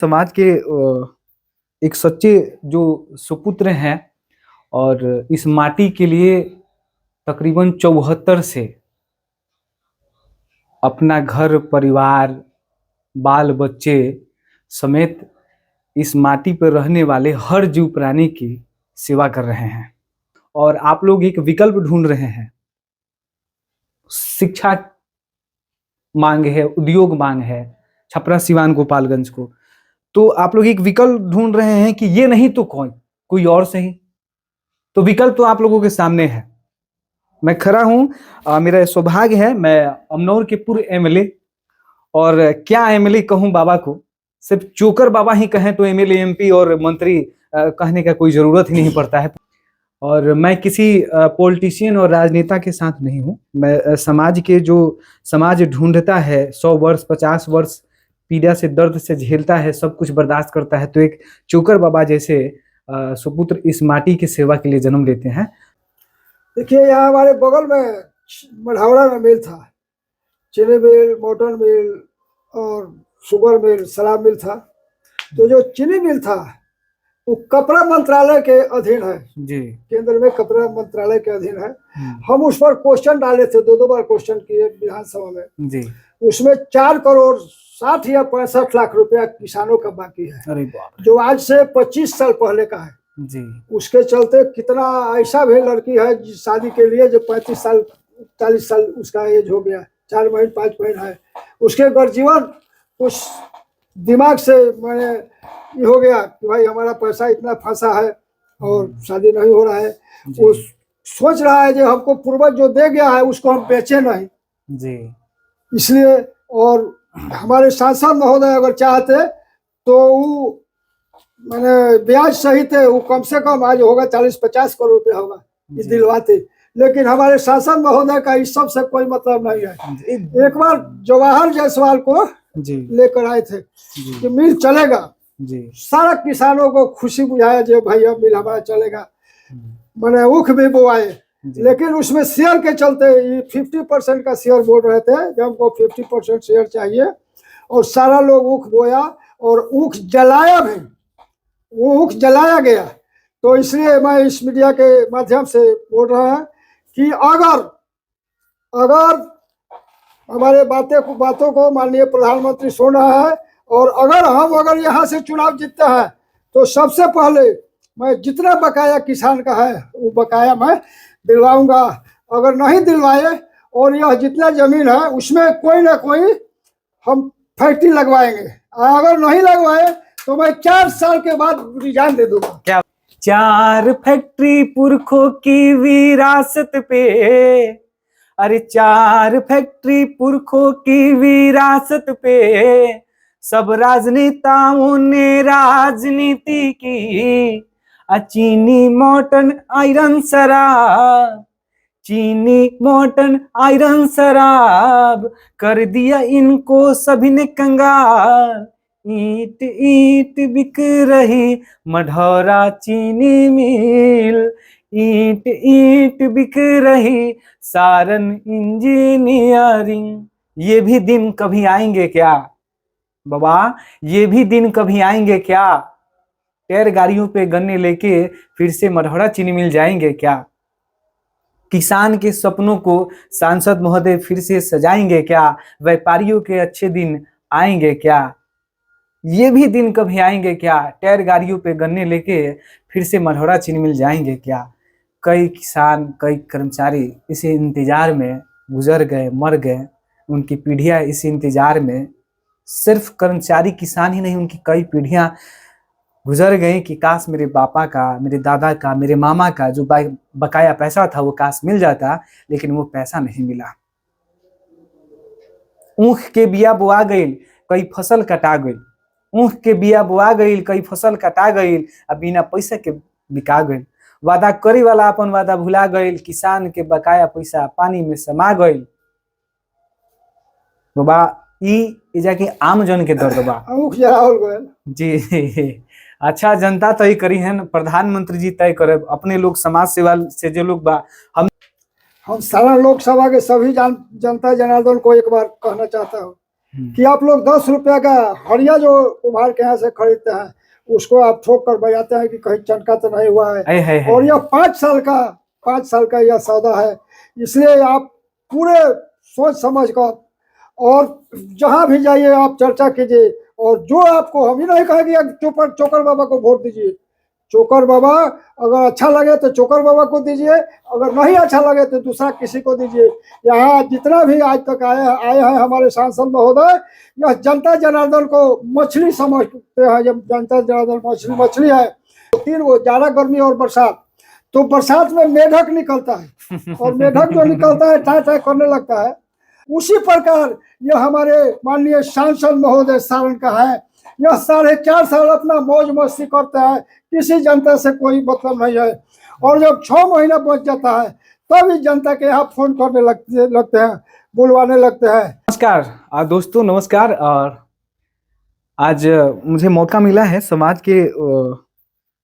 समाज के एक सच्चे जो सुपुत्र हैं और इस माटी के लिए तकरीबन 74 से अपना घर परिवार बाल बच्चे समेत इस माटी पर रहने वाले हर जीव प्राणी की सेवा कर रहे हैं। और आप लोग एक विकल्प ढूंढ रहे हैं, शिक्षा मांग है, उद्योग मांग है छपरा सिवान गोपालगंज को, तो आप लोग एक विकल्प ढूंढ रहे हैं कि ये नहीं तो कोई और सही। तो विकल्प तो आप लोगों के सामने है। मैं खड़ा हूं, मेरा सौभाग्य है, मैं अमनौर के पूर्व एमएलए, और क्या एमएलए कहूं बाबा को, सिर्फ जोकर बाबा ही कहें तो एमएलए एमपी और मंत्री कहने का कोई जरूरत ही नहीं पड़ता है। और मैं किसी पॉलिटिशियन और राजनेता के साथ नहीं हूं, मैं समाज के जो समाज ढूंढता है 100 वर्ष 50 वर्ष पीड़ा से दर्द से झेलता है, सब कुछ बर्दाश्त करता है, तो एक चोकर बाबा जैसे सुपुत्र इस माटी की सेवा के लिए जन्म लेते हैं। देखिए, यहाँ हमारे बगल में मढ़ौरा में मिल था, चीनी मिल, मोटर मिल और शुगर मिल, शराब मिल था। तो जो चीनी मिल था वो कपड़ा मंत्रालय के अधीन है जी, केंद्र में कपड़ा मंत्रालय के अधीन है। हम उस पर क्वेश्चन डाले थे, दो बार क्वेश्चन किए विधानसभा में जी। उसमें 4,60,60,000 या 65 लाख रुपया किसानों का बाकी है। अरे बाप, जो आज से 25 साल पहले का है जी। उसके चलते कितना ऐसा भी लड़की है शादी के लिए जो 35 साल 40 साल उसका एज हो गया, 4 महीने 5 महीने है, उसके गर्जीवन उस दिमाग से मैंने ये हो गया कि भाई हमारा पैसा इतना फंसा है और शादी नहीं हो रहा है। वो सोच रहा है जो हमको पूर्वज जो दे गया है उसको हम बेचे नहीं जी, इसलिए। और हमारे सांसद महोदय अगर चाहते तो वो मैंने ब्याज सहित है, वो कम से कम आज होगा 40-50 करोड़ रुपया होगा, ये दिलवाते। लेकिन हमारे सांसद महोदय का इस सब से कोई मतलब नहीं है। एक बार जवाहर जायसवाल को लेकर आए थे कि मिल चलेगा जी, सारा किसानों को खुशी बुझाया जो भाई अब मिल हमारा चलेगा, मैंने ऊख भी बोआए। लेकिन उसमें शेयर के चलते 50% का शेयर बोल रहे थे कि हमको 50% शेयर चाहिए, और सारा लोग ऊख बोया और ऊख जलाया भी, वो ऊख जलाया गया। तो इसलिए मैं इस मीडिया के माध्यम से बोल रहा है कि अगर हमारे बातों को माननीय प्रधानमंत्री सुन रहा है, और अगर यहाँ से चुनाव जीतते हैं तो सबसे पहले मैं जितना बकाया किसान का है वो बकाया मैं दिलवाऊंगा। अगर नहीं दिलवाए और यह जितना जमीन है उसमें कोई ना कोई हम फैक्ट्री लगवाएंगे, अगर नहीं लगवाए तो मैं 4 साल के बाद रिजाइन दे दूंगा। क्या 4 फैक्ट्री पुरखों की विरासत पे, अरे 4 फैक्ट्री पुरखों की विरासत पे, सब राजनेताओं ने राजनीति की, चीनी मॉर्टन आयरन शराब, चीनी मॉर्टन आयरन शराब कर दिया इनको सभी ने कंगाल। ईंट ईंट बिक रही मढ़ौरा चीनी मिल, ईंट ईंट बिक रही सारन इंजीनियरिंग। ये भी दिन कभी आएंगे क्या बाबा, ये भी दिन कभी आएंगे क्या? टायर गाड़ियों पे गन्ने लेके फिर से मढ़ौरा चीनी मिल जाएंगे क्या? किसान के सपनों को सांसद महोदय फिर से सजाएंगे क्या? व्यापारियों के अच्छे दिन आएंगे क्या? ये भी दिन कभी आएंगे क्या? टायर गाड़ियों पे गन्ने लेके फिर से मढ़ौरा चीनी मिल जाएंगे क्या? कई किसान, कई कर्मचारी इसी इंतजार में गुजर गए, मर गए, उनकी पीढ़ियां इसी इंतजार में, सिर्फ कर्मचारी किसान ही नहीं, उनकी कई पीढ़ियां गुजर गई कि काश मेरे पापा का, मेरे दादा का, मेरे मामा का जो बकाया पैसा था वो काश मिल जाता, लेकिन वो पैसा नहीं मिला। ऊख के बिया बोआ गई, कई फसल कटा गई, ऊख के बिया बोआ गई, कई फसल कटा गई, अब बिना पैसा के बिका गई। वादा करे वाला अपन वादा भुला गई, किसान के बकाया पैसा पानी में समा गई। बाबा ई जाके आम जन के दर्द बा जी। अच्छा, जनता तय करी है, प्रधानमंत्री जी तय करे, अपने लोग समाज सेवा से जो लोग बा, हम सारा लोकसभा के सभी जनता जनार्दन को एक बार कहना चाहता हूँ कि आप लोग 10 रुपया का हड़िया जो कुम्हार के यहाँ से खरीदते हैं उसको आप ठोक कर बजाते हैं कि कहीं चनका तो नहीं हुआ है, और यह 5 साल का यह सौदा है। इसलिए आप पूरे सोच समझ कर और जहां भी जाइए आप चर्चा कीजिए, और जो आपको, हम ही नहीं कहेंगे चोकर बाबा को वोट दीजिए। चोकर बाबा अगर अच्छा लगे तो चोकर बाबा को दीजिए, अगर नहीं अच्छा लगे तो दूसरा किसी को दीजिए। यहाँ जितना भी आज तक आए हैं हमारे सांसद महोदय, यह जनता जनार्दन को मछली समझते हैं। जब जनता जनार्दन मछली है, तो 3 वो जाड़ा, गर्मी और बरसात, तो बरसात में मेढक निकलता है और मेढक जो निकलता है टाई टाई करने लगता है। उसी प्रकार यह हमारे माननीय सांसद महोदय सारण का है। यह 4.5 साल अपना मौज मस्ती करते हैं, किसी जनता से कोई मतलब नहीं है, और जब 6 महीना बच जाता है तभी जनता के यहाँ फोन करने लगते हैं, बुलवाने लगते हैं। नमस्कार दोस्तों, नमस्कार। और आज मुझे मौका मिला है समाज के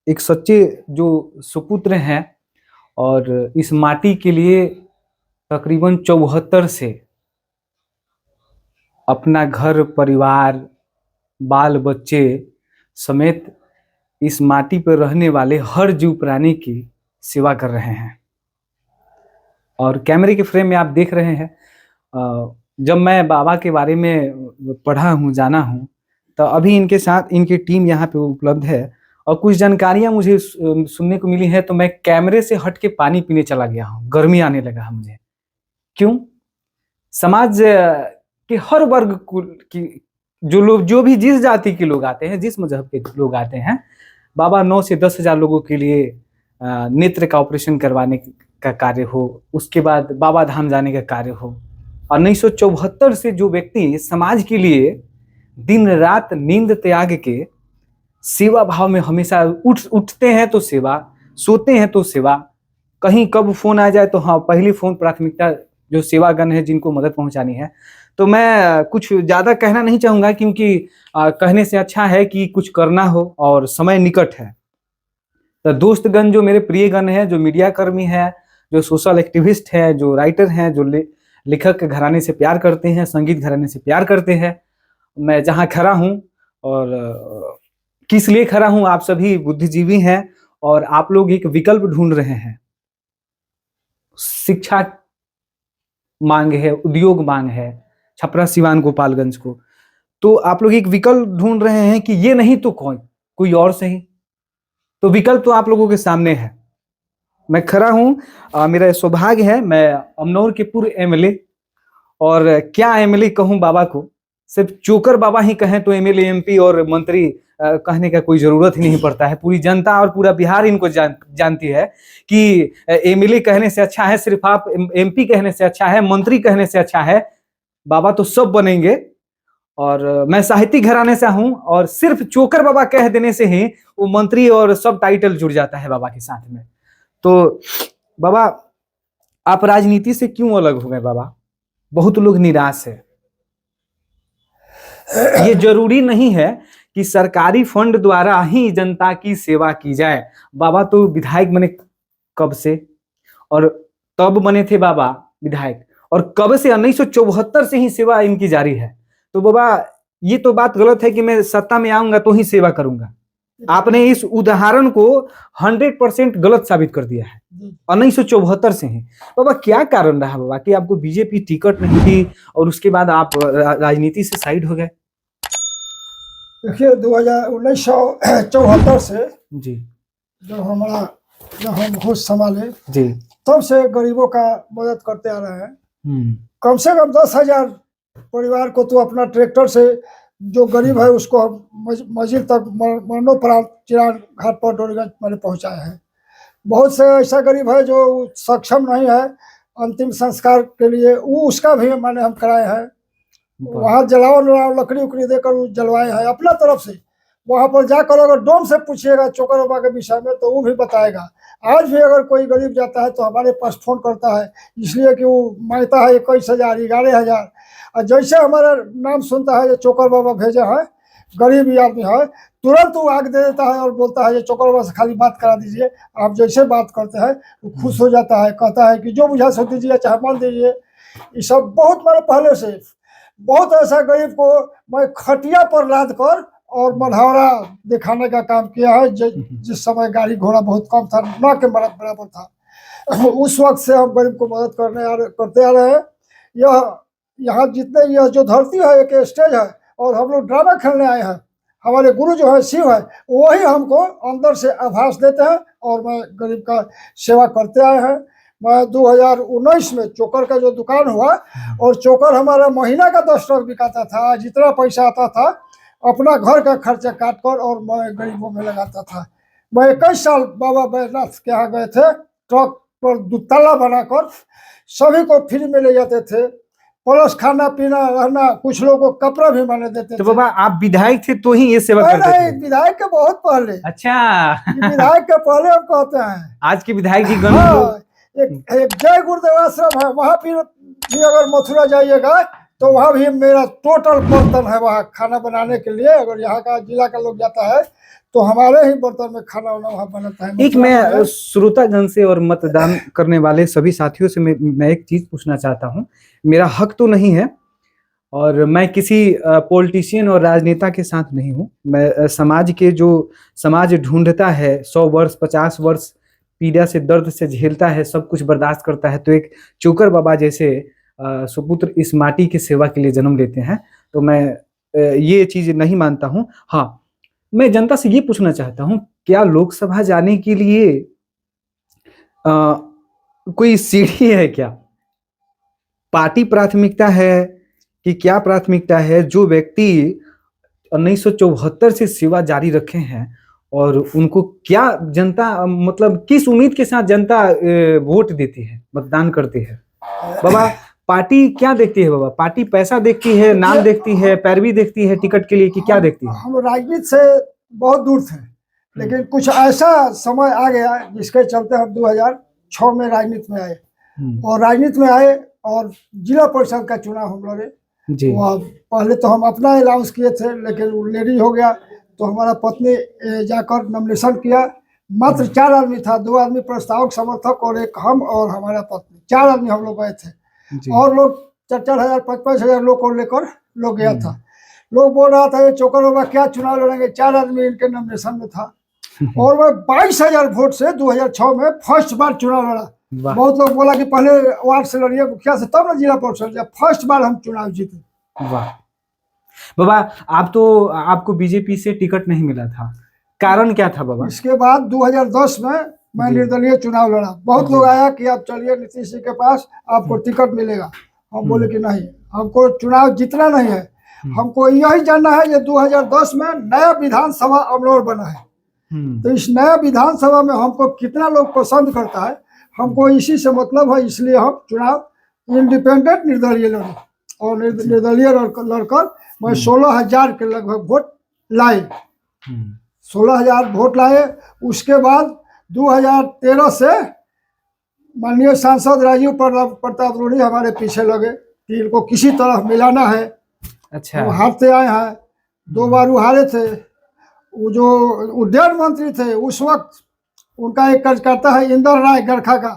एक सच्चे जो सुपुत्र हैं और इस माटी के लिए तकरीबन 74 से अपना घर परिवार बाल बच्चे समेत इस माटी पर रहने वाले हर जीव प्राणी की सेवा कर रहे हैं। और कैमरे के फ्रेम में आप देख रहे हैं, जब मैं बाबा के बारे में पढ़ा हूँ, जाना हूँ, तो अभी इनके साथ इनकी टीम यहाँ पे उपलब्ध है और कुछ जानकारियाँ मुझे सुनने को मिली है, तो मैं कैमरे से हट के पानी पीने चला गया हूँ। गर्मी आने लगा मुझे। क्यों? समाज के हर वर्ग की जो भी जिस जाति के लोग आते हैं, जिस मजहब के लोग आते हैं, बाबा 9 से 10 हजार लोगों के लिए नेत्र का ऑपरेशन करवाने का कार्य हो, उसके बाद बाबा धाम जाने का कार्य हो। और 1974 से जो व्यक्ति समाज के लिए दिन रात नींद त्याग के सेवा भाव में हमेशा उठते हैं तो सेवा, सोते हैं तो सेवा, कहीं कब फोन आ जाए तो हाँ, पहली फोन प्राथमिकता जो सेवागण है जिनको मदद पहुंचानी है। तो मैं कुछ ज्यादा कहना नहीं चाहूंगा, क्योंकि कहने से अच्छा है कि कुछ करना हो और समय निकट है। तो दोस्तगण जो मेरे प्रियगण हैं, जो मीडिया कर्मी हैं, जो सोशल एक्टिविस्ट हैं, जो राइटर हैं, जो लेखक घराने से प्यार करते हैं, संगीत घराने से प्यार करते हैं, मैं जहाँ खड़ा हूँ और किस लिए खड़ा हूँ, आप सभी बुद्धिजीवी हैं और आप लोग एक विकल्प ढूंढ रहे हैं। शिक्षा मांग है, उद्योग मांग है छपरा सिवान गोपालगंज को, तो आप लोग एक विकल्प ढूंढ रहे हैं कि ये नहीं तो कोई और सही। तो विकल्प तो आप लोगों के सामने है। मैं खड़ा हूं, मेरा सौभाग्य है, मैं अमनौर के पूर्व एमएलए, और क्या एमएलए कहूं बाबा को, सिर्फ चोकर बाबा ही कहें तो एमएलए एमपी और मंत्री कहने का कोई जरूरत ही नहीं पड़ता है। पूरी जनता और पूरा बिहार इनको जानती है कि एमएलए कहने से अच्छा है, सिर्फ आप एमपी कहने से अच्छा है, मंत्री कहने से अच्छा है, बाबा तो सब बनेंगे। और मैं साहित्यिक घराने से हूं और सिर्फ चोकर बाबा कह देने से ही वो मंत्री और सब टाइटल जुड़ जाता है बाबा के साथ में। तो बाबा, आप राजनीति से क्यों अलग हो गए बाबा? बहुत लोग निराश है। ये जरूरी नहीं है कि सरकारी फंड द्वारा ही जनता की सेवा की जाए। बाबा तो विधायक बने कब से, और तब बने थे बाबा विधायक, और कब से 1974 से ही सेवा इनकी जारी है। तो बाबा ये तो बात गलत है कि मैं सत्ता में आऊंगा तो ही सेवा करूंगा। आपने इस उदाहरण को 100% गलत साबित कर दिया है। 1974 से ही बाबा क्या कारण रहा बाबा कि आपको बीजेपी टिकट नहीं दी और उसके बाद आप राजनीति से साइड हो गए? देखिए 1974 से जी, जब हम होश संभाले जी, तब से गरीबों का मदद करते आ रहे हैं। कम से कम 10,000 परिवार को तो अपना ट्रैक्टर से, जो गरीब है उसको मंजिल तक मरणोपरांत चिराग घाट पर डोरीगंज मैंने पहुंचाए हैं। बहुत से ऐसा गरीब है जो सक्षम नहीं है अंतिम संस्कार के लिए, वो उसका भी मैंने हम कराए हैं। वहाँ जलाओ लकड़ी उकड़ी देकर जलवाए हैं अपना तरफ से। वहाँ पर जाकर अगर डोम से पूछिएगा चोकर बाबा के विषय में तो वो भी बताएगा। आज भी अगर कोई गरीब जाता है तो हमारे पास फोन करता है, इसलिए कि वो मांगता है 21,000 11,000, और जैसे हमारा नाम सुनता है ये चोकर बाबा भेजे हैं, गरीब आदमी है, तुरंत वो आग दे देता है और बोलता है ये चोकर बाबा से खाली बात करा दीजिए। आप जैसे बात करते हैं वो खुश हो जाता है, कहता है कि जो बुझा सो दीजिए, चाहे मान दीजिए। ये सब बहुत मैंने पहले से बहुत ऐसा गरीब को मैं खटिया पर लाद कर और मढ़ौरा दिखाने का काम किया है। जिस समय गाड़ी घोड़ा बहुत कम था, न के बराबर था, उस वक्त से हम गरीब को मदद करते आ रहे हैं। यह यहाँ जितने यह जो धरती है एक स्टेज है, और हम लोग ड्रामा खेलने आए हैं। हमारे गुरु जो है शिव है, वही हमको अंदर से आभास देते हैं, और मैं गरीब का सेवा करते आए हैं। मैं 2019 में चोकर का जो दुकान हुआ, और चोकर हमारा महीना का 10 ट्रक बिकाता था। जितना पैसा आता था अपना घर का खर्चा काट कर और मैं गरीबों में लगाता था। मैं 21 साल बाबा बैद्यनाथ के यहाँ गए थे, ट्रक पर दुतला बनाकर सभी को फ्री में ले जाते थे, प्लस खाना पीना रहना, कुछ लोगों को कपड़ा भी मैंने देते तो थे। बाबा आप विधायक थे तो ही ये सेवा करते थे? विधायक के बहुत पहले। अच्छा विधायक के पहले हम कहते हैं। आज के विधायक जी हाँ, एक जय गुरुदेव आश्रम है, वहाँ भी अगर मथुरा जाइएगा तो वहाँ भी मेरा टोटल बर्तन है वहाँ खाना बनाने के लिए। अगर यहाँ का जिला का लोग जाता है तो हमारे ही बर्तन में खाना वाना वहाँ बनता है। एक मैं श्रोतागण से और मतदान करने वाले सभी साथियों से मैं एक चीज पूछना चाहता हूँ। मेरा हक तो नहीं है, और मैं किसी पॉलिटिशियन और राजनेता के साथ नहीं हूँ। मैं समाज के जो समाज ढूंढता है, 100 वर्ष 50 वर्ष पीड़ा से दर्द से झेलता है, सब कुछ बर्दाश्त करता है, तो एक चोकर बाबा जैसे सुपुत्र इस माटी की सेवा के लिए जन्म लेते हैं, तो मैं ये चीज नहीं मानता हूँ। हाँ, मैं जनता से ये पूछना चाहता हूँ, क्या लोकसभा जाने के लिए कोई सीढ़ी है क्या? पार्टी प्राथमिकता है कि क्या प्राथमिकता है? जो व्यक्ति 1974 से सेवा जारी रखे हैं, और उनको क्या जनता मतलब किस उम्मीद के साथ जनता वोट देती है, मतदान करती है? बाबा पार्टी क्या देखती है? बाबा पार्टी पैसा देखती है, नाम देखती है, पैरवी देखती है टिकट के लिए, कि क्या देखती है? हम राजनीति से बहुत दूर थे, लेकिन कुछ ऐसा समय आ गया जिसके चलते हम 2006 में राजनीति में आए। और राजनीति में आए और जिला परिषद का चुनाव हम लड़े। पहले तो हम अपना अनाउंस किए थे, लेकिन वो लेडी हो गया, तो हमारा पत्नी जाकर नॉमिनेशन किया। मात्र 4 आदमी था, 2 आदमी प्रस्तावक समर्थक और एक हम और हमारा पत्नी, 4 आदमी हम लोग गए थे। और लोग 4-4 हजार 5-5 हजार लोग को लेकर लोग गया था। लोग बोल रहा था ये चोकर बाबा क्या चुनाव लड़ेंगे, 4 आदमी इनके नॉमिनेशन में था। और मैं 22,000 वोट से 2006 में फर्स्ट बार चुनाव लड़ा। बहुत लोग बोला कि पहले वार्ड से लड़िए मुखिया से, तब ना जिला परिषद, जब फर्स्ट बार हम चुनाव जीते। वाह बाबा, आप तो आपको बीजेपी से टिकट नहीं मिला था, कारण क्या था बाबा? इसके बाद 2010 में मैं निर्दलीय चुनाव लड़ा। बहुत लोग आया कि आप चलिए नीतीश जी के पास, आपको टिकट मिलेगा। हम बोले कि नहीं, हमको चुनाव जीतना नहीं है, हमको यही जानना है। ये 2010 में नया विधानसभा अमलौर बना है, तो इस नया विधानसभा में हमको कितना लोग पसंद करता है, हमको इसी से मतलब है। इसलिए हम चुनाव इंडिपेंडेंट निर्दलीय लड़े, और निर्दलीय लड़कर मैं 16,000 के लगभग वोट लाए। 16,000 वोट लाए। उसके बाद 2013 से माननीय सांसद राजीव प्रताप रूढ़ी हमारे पीछे लगे कि इनको किसी तरह मिलाना है। अच्छा, वो हारते आए हैं, 2 बार वो हारे थे। वो जो उड्डयन मंत्री थे उस वक्त, उनका एक कार्यकर्ता है इंदर राय गरखा का,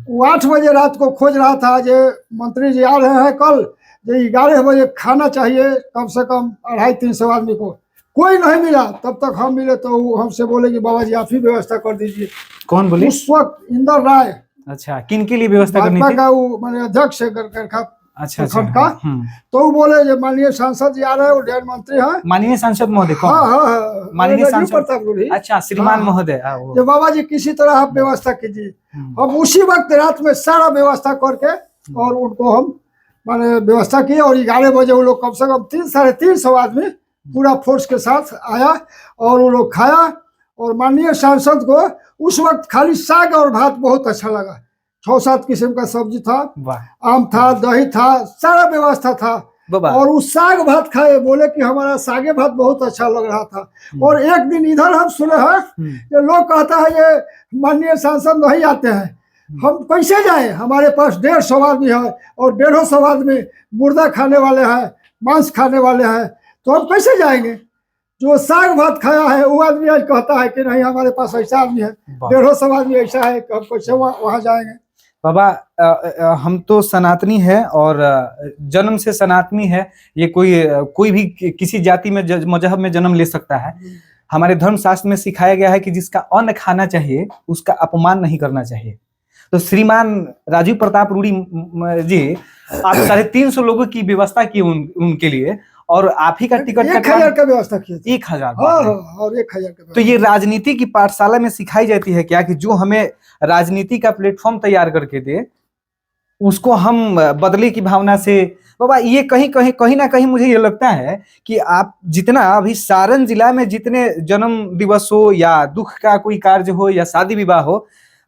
वो 8 बजे रात को खोज रहा था जो मंत्री जी आ रहे हैं कल, जो 11 बजे खाना चाहिए कम से कम 250-300 आदमी को। कोई नहीं मिला। तब तक हम मिले तो वो हमसे बोले कि बाबा जी आप ही व्यवस्था कर दीजिए। कौन बोले? उस वक्त इंदर राय। अच्छा, किन के लिए व्यवस्था करनी थी? का वो माने अध्यक्ष है गरखा अच्छा का। तो वो बोले जो माननीय सांसद जी आ रहे हैं, उड्डयन मंत्री हैं। माननीय सांसद महोदय कौन? हाँ, माननीय सांसद प्रताप रूढ़ी। अच्छा, श्रीमान महोदय। जो बाबा जी किसी तरह आप व्यवस्था कीजिए। हम उसी वक्त रात में सारा व्यवस्था करके और उनको हम माने व्यवस्था किए। और 11 बजे वो लोग कम से कम 300-350 आदमी पूरा फोर्स के साथ आया, और वो लोग खाया। और माननीय सांसद को उस वक्त खाली साग और भात बहुत अच्छा लगा। 6-7 किस्म का सब्जी था, आम था, दही था, सारा व्यवस्था था। और उस साग भात खाए, बोले कि हमारा सागे भात बहुत अच्छा लग रहा था। और एक दिन इधर हम सुने हैं ये लोग कहता है ये माननीय सांसद नहीं आते हैं, हम कैसे जाए? हमारे पास 150 आदमी है, और 150 आदमी मुर्दा खाने वाले हैं, मांस खाने वाले हैं, तो हम कैसे जाएंगे? जो साग भात खाया है वो आदमी आज कहता है कि नहीं हमारे पास ऐसा आदमी है, 150 आदमी ऐसा है कि हम कैसे वहाँ जाएंगे? बाबा हम तो सनातनी है और जन्म से सनातनी है। ये कोई भी किसी जाति में मजहब में जन्म ले सकता है। हमारे धर्म शास्त्र में सिखाया गया है कि जिसका अन्न खाना चाहिए उसका अपमान नहीं करना चाहिए। तो श्रीमान राजीव प्रताप रूडी जी, आप 350 लोगों की व्यवस्था की उनके लिए, और आप ही का टिकट 1000 का व्यवस्था किया, 1000 और 1000 का। तो ये राजनीति की पाठशाला में सिखाई जाती है क्या कि जो हमें राजनीति का प्लेटफॉर्म तैयार करके दे उसको हम बदले की भावना से। बाबा ये कहीं ना कहीं मुझे ये लगता है कि आप जितना अभी सारण जिला में जितने जन्म दिवस हो या दुख का कोई कार्य हो या शादी विवाह हो,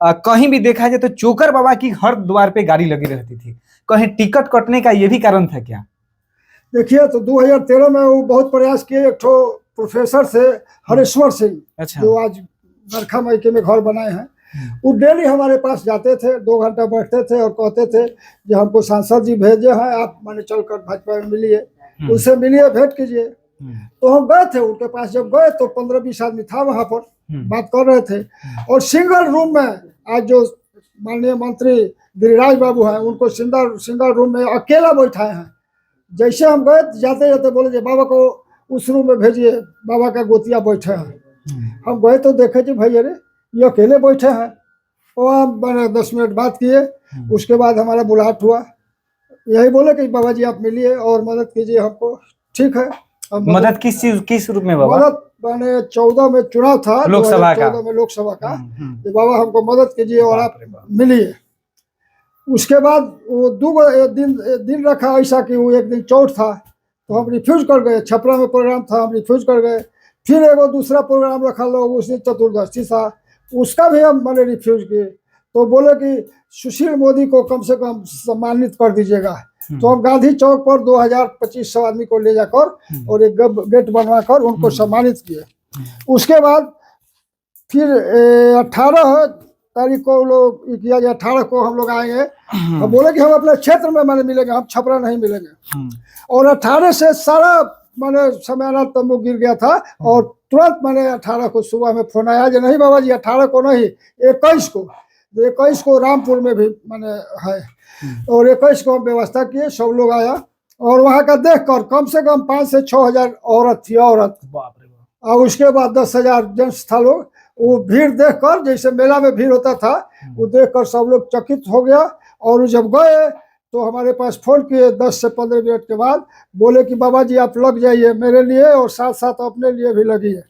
कहीं भी देखा जाए तो चोकर बाबा की हर द्वार पे गाड़ी लगी रहती थी। कहीं टिकट कटने का ये भी कारण था क्या? देखिए, तो 2013 में वो बहुत प्रयास किए, एक प्रोफेसर से हरेश्वर सिंह, अच्छा, जो आज बरखा मायके में घर बनाए हैं, वो डेली हमारे पास जाते थे, 2 घंटा बैठते थे और कहते थे कि हमको सांसद जी भेजे हैं, आप माने चलकर भाजपा में मिलिए, उनसे मिलिए, भेंट कीजिए। तो हम गए थे उनके पास। जब गए तो 15-20 आदमी था वहां पर, बात कर रहे थे। और सिंगल रूम में आज जो माननीय मंत्री गिरिराज बाबू हैं, उनको सिंगल रूम में अकेला बैठाए हैं। जैसे हम गए, जाते जाते बोले बाबा को उस रूम में भेजिए, बाबा का गोतिया बैठे हैं। हम गए तो देखे जी भाई अरे ये अकेले बैठे हैं। और मैंने 10 मिनट बात किए। उसके बाद हमारा बुलाहट हुआ, यही बोले कि बाबा जी आप मिलिए और मदद कीजिए हमको। ठीक है। मदद किस रूप में बाबा? मदद मैंने 14 में चुनाव था, लोकसभा का, 14 में लोकसभा का, कि बाबा हमको मदद कीजिए और आप मिलिए। उसके बाद वो 2 दिन रखा ऐसा कि वो एक दिन चौथ था तो हम रिफ्यूज कर गए। छपरा में प्रोग्राम था, हम रिफ्यूज कर गए। फिर एगो दूसरा प्रोग्राम रखा लोग, उस दिन चतुर्दशी था, उसका भी हम मैंने रिफ्यूज किए। तो बोले कि सुशील मोदी को कम से कम सम्मानित कर दीजिएगा। तो हम गांधी चौक पर 2000-2500 आदमी को ले जाकर और एक गेट बनवा कर उनको सम्मानित किए। उसके बाद फिर 18 तारीख को लोग किया गया, 18 को हम लोग आएंगे। तो बोले कि हम अपने क्षेत्र में मैंने मिलेंगे, हम छपरा नहीं मिलेंगे। और 18 से सारा मैंने समय तंबू गिर गया था। और तुरंत मैंने 18 को सुबह में फोन आया कि नहीं बाबा जी 18 को नहीं, 21 को रामपुर में भी मैंने है। और 21 को हम व्यवस्था किए, सब लोग आया। और वहाँ का देख कर कम से कम 5 से 6 हजार औरत थी, औरत। और उसके बाद 10,000 जेंट्स था लोग। वो भीड़ देखकर, जैसे मेला में भीड़ होता था, वो देखकर सब लोग चकित हो गया। और जब गए तो हमारे पास फोन किए 10 से 15 मिनट के बाद, बोले कि बाबा जी आप लग जाइए मेरे लिए और साथ साथ अपने लिए भी लगिए।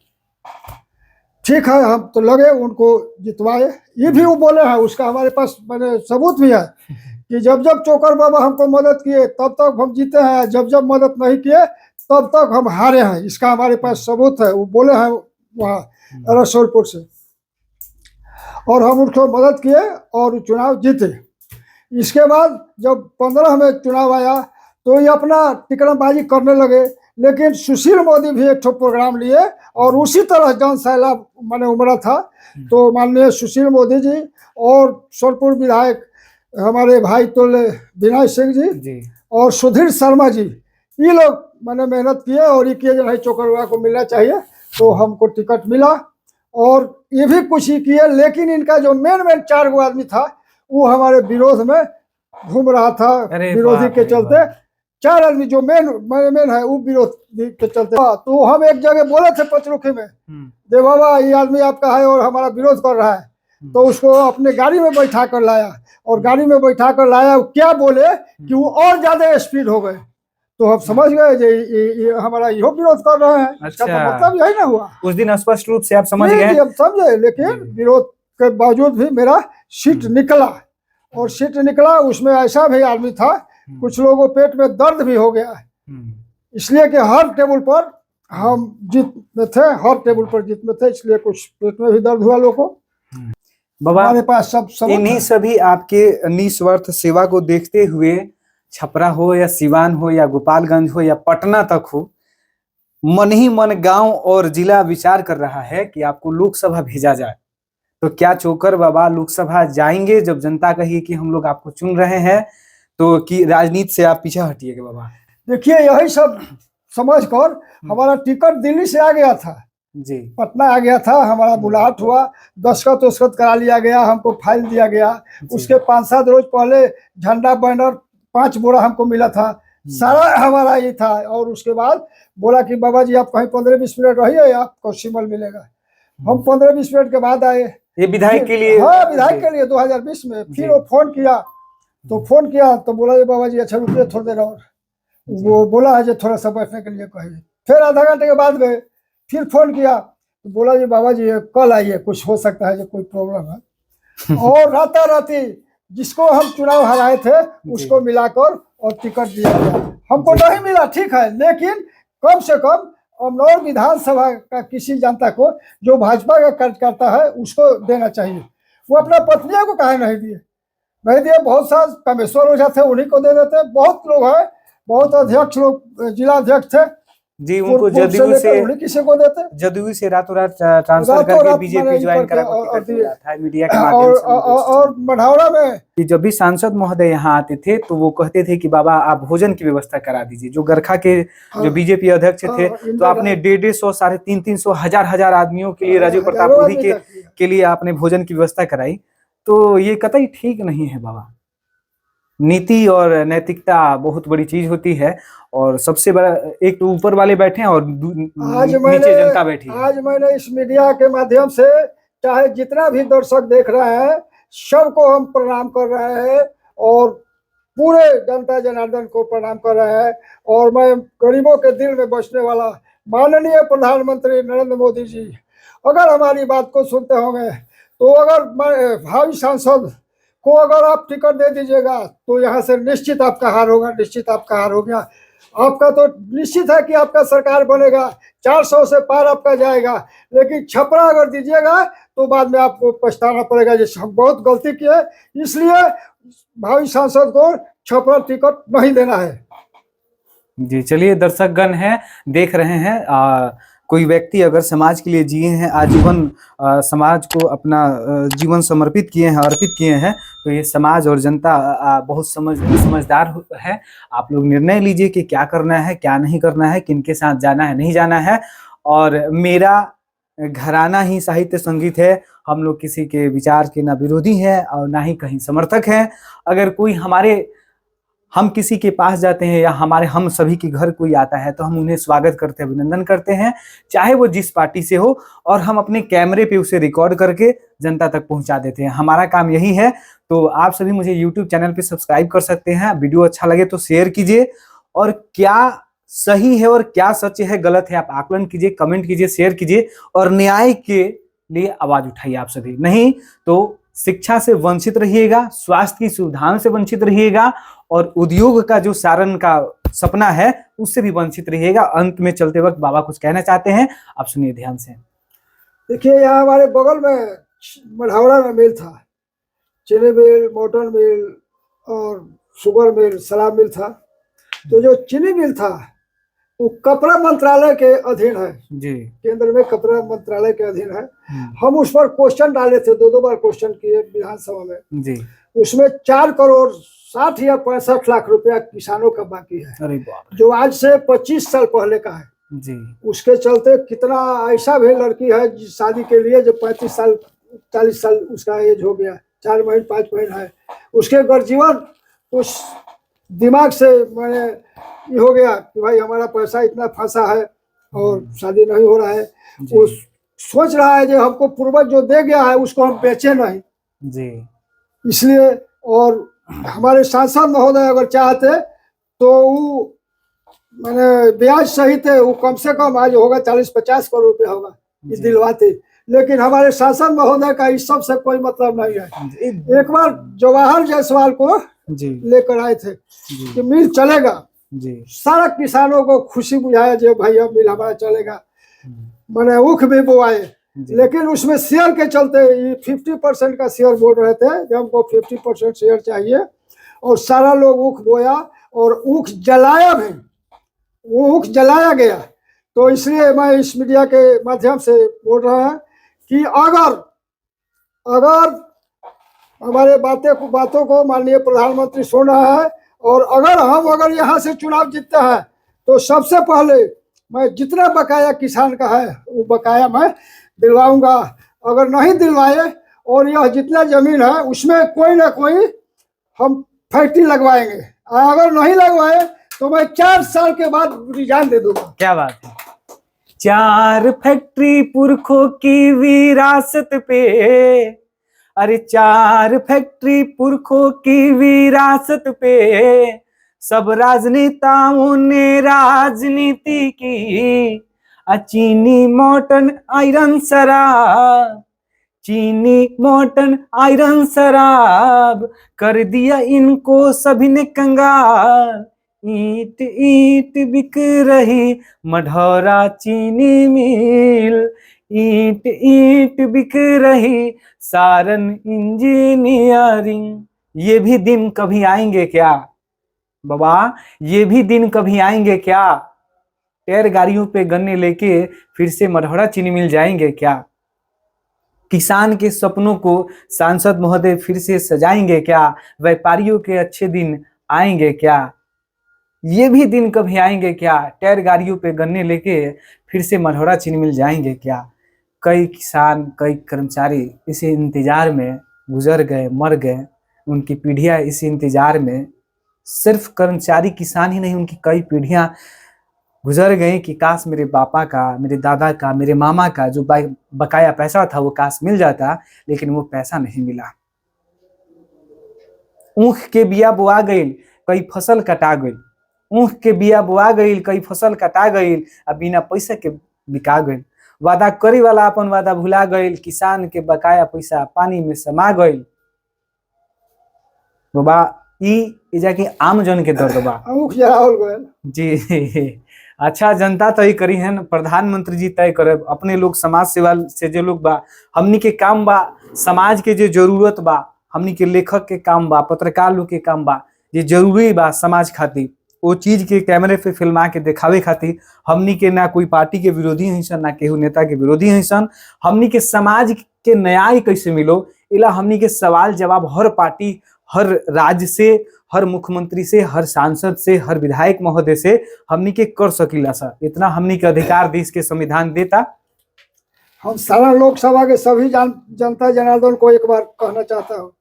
ठीक है, हम तो लगे, उनको जितवाए। ये भी वो बोले हैं, उसका हमारे पास मैंने सबूत भी है कि जब जब चोकर बाबा हमको मदद किए तब तक हम जीते हैं, जब जब मदद नहीं किए तब तक हम हारे हैं। इसका हमारे पास सबूत है। वो बोले हैं वहाँ रसोलपुर से। और हम उनको मदद किए और चुनाव जीते। इसके बाद जब 15 में चुनाव आया तो ये अपना टिकटबाजी करने लगे। लेकिन सुशील मोदी भी एक प्रोग्राम लिए और उसी तरह जन सैलाब मैंने उमड़ा था। तो माननीय सुशील मोदी जी और सोनपुर विधायक हमारे भाई तोले विनय सिंह जी और सुधीर शर्मा जी, ये लोग मैंने मेहनत किए और ये किए जो भाई चोकर को मिलना चाहिए। तो हमको टिकट मिला और ये भी कुछ ही किए। लेकिन इनका जो मेन 4 गो आदमी था वो हमारे विरोध में घूम रहा था। विरोधी के चलते 4 आदमी जो मेन है वो विरोध के चलते। तो हम एक जगह बोले थे पचरुखी में, दे बाबा ये आदमी आपका है और हमारा विरोध कर रहा है। तो उसको अपने गाड़ी में बैठा कर लाया और गाड़ी में बैठा कर लाया। क्या बोले कि वो और ज्यादा स्पीड हो गए। तो हम समझ गए ये हमारा यो विरोध कर रहे हैं। अच्छा। तो मतलब यही ना हुआ उस दिन स्पष्ट रूप से आप समझ गए। हम समझे। लेकिन विरोध के बावजूद भी मेरा सीट निकला। और सीट निकला, उसमें ऐसा भी आदमी था, कुछ लोगों पेट में दर्द भी हो गया। इसलिए कि हर टेबल पर हम जीत में थे, हर टेबल पर जीत में थे, इसलिए कुछ पेट में भी दर्द हुआ लोगों को। बाबा हमारे पास सब इन्हीं सभी आपके निस्वार्थ सेवा को देखते हुए छपरा हो या सिवान हो या गोपालगंज हो या पटना तक हो, मन ही मन गांव और जिला विचार कर रहा है कि आपको लोकसभा भेजा जाए। तो क्या चोकर बाबा लोकसभा जाएंगे जब जनता कही कि हम लोग आपको चुन रहे हैं? तो कि राजनीति से आप पीछे हटिएगा बाबा? देखिए, यही सब समझ कर हमारा टिकट दिल्ली से आ गया था। जी। पटना आ गया था, हमारा बुलाहट हुआ, दस्तखत उस्खत करा लिया गया, हमको फाइल दिया गया। उसके 5-7 रोज पहले झंडा बैनर 5 बोरा हमको मिला था, सारा हमारा ये था। और उसके बाद बोला कि बाबा जी आप कहीं 15-20 मिनट रहिए, आपको सिंबल मिलेगा। हम 15-20 मिनट के बाद आए, ये विधायक के लिए? हाँ विधायक के लिए 2020 में। फिर वो फोन किया तो बोला बाबा जी अच्छा रुकिए थोड़ी देर और, वो बोला है जो थोड़ा सा बैठने के लिए कहिए। फिर आधा घंटे के बाद गए, फिर फोन किया तो बोला जी बाबा जी कल आइए, कुछ हो सकता है जो कोई प्रॉब्लम है। और राताराती जिसको हम चुनाव हराए थे उसको मिलाकर और टिकट दिया गया। हमको नहीं मिला ठीक है, लेकिन कम से कम अमनौर विधानसभा का किसी जनता को जो भाजपा का कार्यकर्ता है उसको देना चाहिए। वो अपना पत्नियों को काहे नहीं दिए? बहुत सा कामेश्वर ओझा थे उन्हीं को दे देते। बहुत लोग हैं, बहुत अध्यक्ष लोग, जिला अध्यक्ष थे जी, उनको जदयू से रातों रात ट्रांसफर करके बीजेपी ज्वाइन करा था मीडिया के माध्यम से। और मढ़ौरा में जब भी सांसद महोदय यहाँ आते थे तो वो कहते थे कि बाबा आप भोजन की व्यवस्था करा दीजिए। जो गरखा के जो बीजेपी अध्यक्ष थे तो आपने 150-150, 350, 1000 आदमियों के लिए राजीव प्रताप के लिए आपने भोजन की व्यवस्था कराई। तो ये कतई ठीक नहीं है बाबा। नीति और नैतिकता बहुत बड़ी चीज होती है, और सबसे बड़ा एक तो ऊपर वाले बैठे हैं और नीचे जनता बैठी है। आज मैंने इस मीडिया के माध्यम से चाहे जितना भी दर्शक देख रहे हैं सबको हम प्रणाम कर रहे हैं, और पूरे जनता जनार्दन को प्रणाम कर रहे हैं। और मैं गरीबों के दिल में बसने वाला माननीय प्रधानमंत्री नरेंद्र मोदी जी अगर हमारी बात को सुनते होंगे तो अगर भावी सांसद को अगर आप टिकट दे दीजिएगा तो यहाँ से निश्चित आपका हार होगा, निश्चित आपका हार हो गया। आपका तो निश्चित है कि आपका सरकार बनेगा, 400 से पार आपका जाएगा। लेकिन छपरा अगर दीजिएगा तो बाद में आपको पछताना पड़ेगा, जैसे हम बहुत गलती किए। इसलिए भावी सांसद को छपरा टिकट नहीं देना है। जी चलिए, दर्शकगण हैं देख रहे हैं, कोई व्यक्ति अगर समाज के लिए जिए हैं, आजीवन समाज को अपना जीवन समर्पित किए हैं, अर्पित किए हैं, तो ये समाज और जनता बहुत समझदार है। आप लोग निर्णय लीजिए कि क्या करना है, क्या नहीं करना है, किनके साथ जाना है, नहीं जाना है। और मेरा घराना ही साहित्य संगीत है। हम लोग किसी के विचार के ना विरोधी हैं और ना ही कहीं समर्थक हैं। अगर कोई हम किसी के पास जाते हैं या हम सभी के घर कोई आता है तो हम उन्हें स्वागत करते हैं, अभिनंदन करते हैं, चाहे वो जिस पार्टी से हो, और हम अपने कैमरे पे उसे रिकॉर्ड करके जनता तक पहुंचा देते हैं। हमारा काम यही है। तो आप सभी मुझे YouTube चैनल पे सब्सक्राइब कर सकते हैं। वीडियो अच्छा लगे तो शेयर कीजिए, और क्या सही है और क्या सच है गलत है आप आकलन कीजिए, कमेंट कीजिए, शेयर कीजिए, और न्याय के लिए आवाज उठाइए आप सभी। नहीं तो शिक्षा से वंचित रहिएगा, स्वास्थ्य की सुविधाओं से वंचित रहिएगा, और उद्योग का जो सारण का सपना है उससे भी वंचित रहिएगा। अंत में चलते वक्त बाबा कुछ कहना चाहते हैं, आप सुनिए ध्यान से। देखिए, यहाँ हमारे बगल में मढ़ौरा में मिल था, चीनी मिल, मोटर मिल और शुगर मिल, शराब मिल था। तो जो चीनी मिल था वो कपड़ा मंत्रालय के अधीन है जी, केंद्र में कपड़ा मंत्रालय के अधीन है। हम उस पर क्वेश्चन डाले थे, 2 बार क्वेश्चन किए विधानसभा में जी। उसमें 4,60,00,000 या 65,00,000 रुपया किसानों का बाकी है। अरे बाप, जो आज से 25 साल पहले का है जी। उसके चलते कितना ऐसा भी लड़की है शादी के लिए जो 35 साल 40 साल उसका एज हो गया, 4 महीने 5 महीने है, उसके गर्जीवन उस दिमाग से मैंने ये हो गया कि भाई हमारा पैसा इतना फंसा है और शादी नहीं हो रहा है। वो सोच रहा है जो हमको पूर्वज जो दे गया है उसको हम बेचे नहीं जी। इसलिए। और हमारे सांसद महोदय अगर चाहते तो वो मैंने ब्याज सहित है वो कम से कम आज होगा 40-50 करोड़ रुपया होगा, ये दिलवाते। लेकिन हमारे सांसद महोदय का इस सब से कोई मतलब नहीं है। एक बार जवाहर जायसवाल को लेकर आए थे कि मिल चलेगा जी, सारा किसानों को खुशी बुझाया जो भैया मिल हमारा चलेगा, मैंने ऊख भी बोआए। लेकिन उसमें शेयर के चलते 50% का शेयर बोल रहे थे, जब हमको 50% शेयर चाहिए, और सारा लोग ऊख बोया और ऊख जलाया भी, वो ऊख जलाया गया। तो इसलिए मैं इस मीडिया के माध्यम से बोल रहा है कि अगर हमारे बातों को माननीय प्रधानमंत्री सुन रहा है, और अगर यहाँ से चुनाव जीतते हैं तो सबसे पहले मैं जितना बकाया किसान का है वो बकाया मैं दिलवाऊंगा। अगर नहीं दिलवाए और यह जितना जमीन है उसमें कोई ना कोई हम फैक्ट्री लगवाएंगे। अगर नहीं लगवाए तो मैं 4 साल के बाद रिजाइन दे दूंगा। क्या बात है। 4 फैक्ट्री पुरखों की विरासत पे, अरे 4 फैक्ट्री पुरखों की विरासत पे, सब राजनेताओं ने राजनीति की। चीनी मॉर्टन आयरन शराब, चीनी मॉर्टन आयरन शराब कर दिया इनको सभी ने कंगाल। ईंट ईंट बिक रही मढ़ौरा चीनी मिल, ईंट ईंट बिक रही सारन इंजीनियरिंग। ये भी दिन कभी आएंगे क्या बाबा, ये भी दिन कभी आएंगे क्या? टायर गाड़ियों पे गन्ने लेके फिर से मढ़ौरा चीनी मिल जाएंगे क्या? किसान के सपनों को सांसद महोदय फिर से सजाएंगे क्या? व्यापारियों के अच्छे दिन आएंगे क्या? ये भी दिन कभी आएंगे क्या? टायर गाड़ियों पे गन्ने लेके फिर से मढ़ौरा चीनी मिल जाएंगे क्या? कई किसान, कई कर्मचारी इसी इंतजार में गुजर गए, मर गए। उनकी पीढ़ियां इसी इंतजार में, सिर्फ कर्मचारी किसान ही नहीं, उनकी कई पीढ़ियां गुजर गई कि काश मेरे पापा का, मेरे दादा का, मेरे मामा का जो बकाया पैसा था वो काश मिल जाता, लेकिन वो पैसा नहीं मिला। ऊख के बिया बोआ गई, कई फसल कटा गई। ऊख के बिया बोआ गई, कई फसल कटा गई, अब बिना पैसा के बिका गई। वादा करे वाला अपन वादा भुला गई, किसान के बकाया पैसा पानी में समा गई। बाबा ई जाके आम जन के दर्द बा जी। अच्छा, जनता तय करी है, प्रधानमंत्री जी तय करे। अपने लोग समाज सेवा से जो लोग बा, हमनी के काम बा, समाज के जो जरूरत बा, हमनी के लेखक के काम बा, पत्रकार लोग के काम बा, ये जरूरी बा समाज खातिर। वो चीज के कैमरे पे फिल्मा के दिखावे खातिर हमनी के ना कोई पार्टी के विरोधी हैं सन, ना केहू नेता के विरोधी हैं सन। हमनी के समाज के न्याय कैसे मिलो, इला हमनी के सवाल जवाब हर पार्टी, हर राज्य से, हर मुख्यमंत्री से, हर सांसद से, हर विधायक महोदय से हमनी के कर सकीला सर। इतना हमनी के अधिकार देश के संविधान देता। हम सारा लोकसभा के सभी जनता जनार्दन को एक बार कहना चाहता हूँ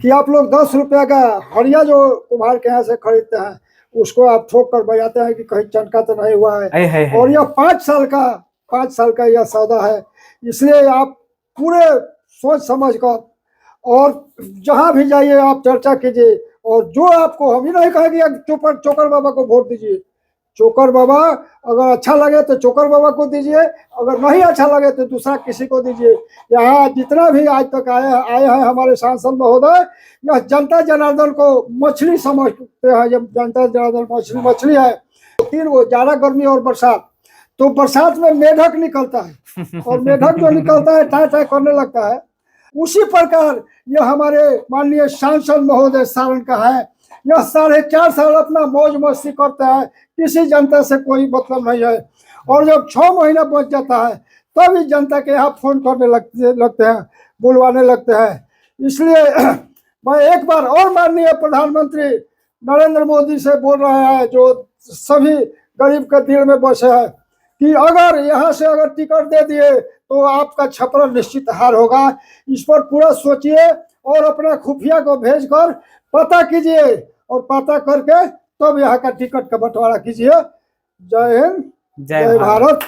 कि आप लोग 10 रुपया का हड़िया जो कुम्हार के यहाँ से खरीदते हैं उसको आप ठोक कर बजाते हैं कि कहीं चनका तो नहीं हुआ है। और यह 5 साल का यह सौदा है, इसलिए आप पूरे सोच समझ कर और जहां भी जाइए आप चर्चा कीजिए। और जो आपको, हम ही नहीं कहेंगे चोकर बाबा को वोट दीजिए। चोकर बाबा अगर अच्छा लगे तो चोकर बाबा को दीजिए, अगर नहीं अच्छा लगे तो दूसरा किसी को दीजिए। यहाँ जितना भी आज तक आए हैं हमारे सांसद महोदय, यह जनता जनार्दन को मछली समझते हैं। जब जनता जनार्दन मछली है, 3 वो जाड़ा, गर्मी और बरसात। तो बरसात में मेढक निकलता है और मेढक जो निकलता है टाई टाई करने लगता है। उसी प्रकार यह हमारे माननीय सांसद महोदय सारण का है। यह 4.5 साल अपना मौज मस्ती करते हैं, किसी जनता से कोई मतलब नहीं है। और जब 6 महीना बच जाता है तभी जनता के यहाँ फोन करने लगते हैं, बुलवाने लगते हैं। इसलिए मैं एक बार और माननीय प्रधानमंत्री नरेंद्र मोदी से बोल रहा है, जो सभी गरीब के दिल में बसे है, कि अगर यहाँ से अगर टिकट दे दिए तो आपका छपरा निश्चित हार होगा। इस पर पूरा सोचिए और अपना खुफिया को भेजकर पता कीजिए और पता करके तब यहाँ का टिकट का बंटवारा कीजिए। जय हिंद, जय भारत।